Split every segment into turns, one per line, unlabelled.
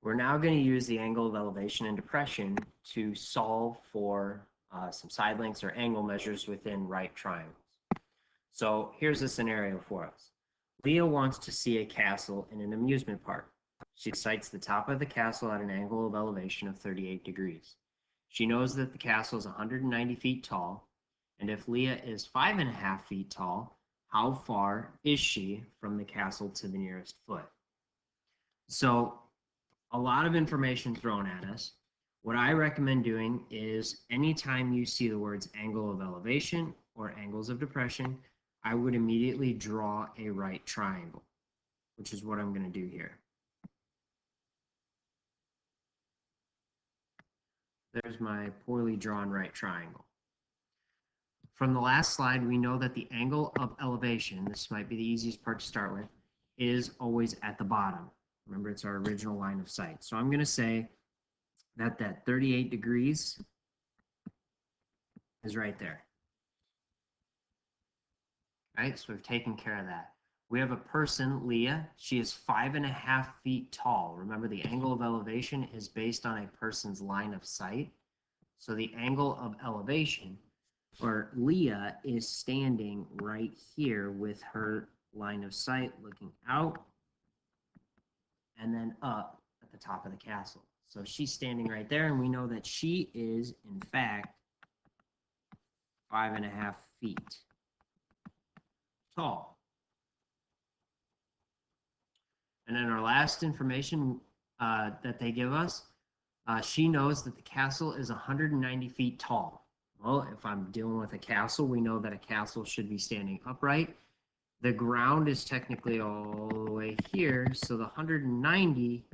We're now going to use the angle of elevation and depression to solve for some side lengths or angle measures within right triangles. So here's a scenario for us. Leah wants to see a castle in an amusement park. She sights the top of the castle at an angle of elevation of 38 degrees. She knows that the castle is 190 feet tall, and if Leah is 5.5 feet tall, how far is she from the castle to the nearest foot? So a lot of information thrown at us. What I recommend doing is anytime you see the words angle of elevation or angles of depression, I would immediately draw a right triangle, which is what I'm going to do here. There's my poorly drawn right triangle. From the last slide, we know that the angle of elevation, this might be the easiest part to start with, is always at the bottom. Remember, it's our original line of sight. So I'm going to say that 38 degrees is right there. Right, so we've taken care of that. We have a person, Leah. She is 5.5 feet tall. Remember, the angle of elevation is based on a person's line of sight. So the angle of elevation, or Leah is standing right here with her line of sight looking out and then up at the top of the castle. So she's standing right there, and we know that she is, in fact, 5.5 feet tall. And then our last information that they give us, she knows that the castle is 190 feet tall. Well, if I'm dealing with a castle, we know that a castle should be standing upright. The ground is technically all the way here, so the 190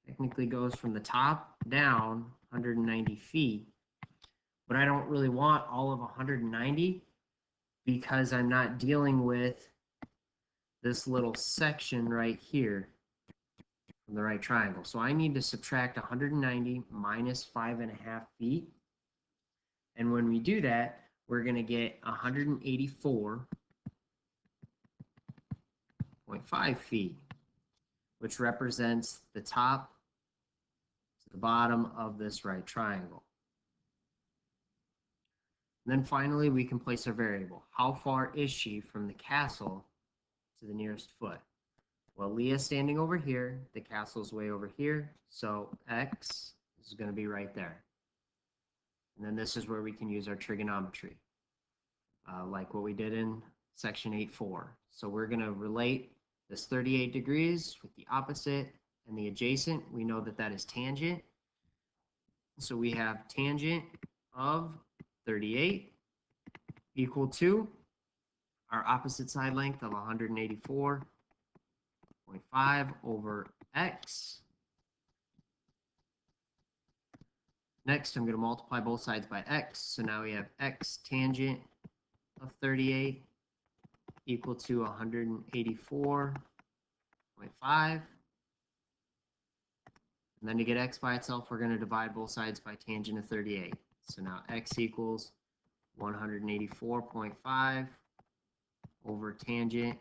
technically goes from the top down 190 feet. But I don't really want all of 190 because I'm not dealing with this little section right here from the right triangle. So I need to subtract 190 minus 5.5 feet. And when we do that, we're going to get 184.5 feet, which represents the top to the bottom of this right triangle. And then finally, we can place our variable. How far is she from the castle to the nearest foot? Well, Leah's standing over here. The castle's way over here. So X is going to be right there. And then this is where we can use our trigonometry, like what we did in section 8.4. So we're going to relate this 38 degrees with the opposite and the adjacent. We know that that is tangent. So we have tangent of 38 equal to our opposite side length of 184.5 over x. Next, I'm going to multiply both sides by x. So now we have x tangent of 38 equal to 184.5. And then to get x by itself, we're going to divide both sides by tangent of 38. So now x equals 184.5 over tangent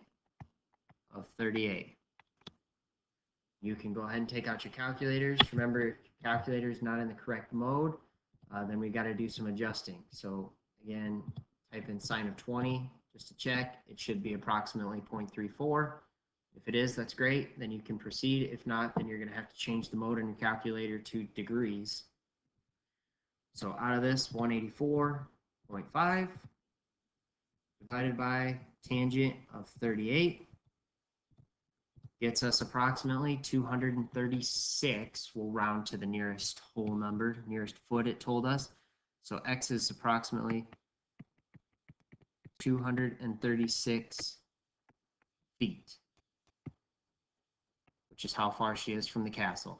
of 38. You can go ahead and take out your calculators. Remember, if your calculator is not in the correct mode, then we got to do some adjusting. So again, type in sine of 20 just to check. It should be approximately 0.34. If it is, that's great. Then you can proceed. If not, then you're going to have to change the mode on your calculator to degrees. So out of this, 184.5 divided by tangent of 38 gets us approximately 236. We'll round to the nearest whole number, nearest foot it told us. So x is approximately 236 feet, which is how far she is from the castle.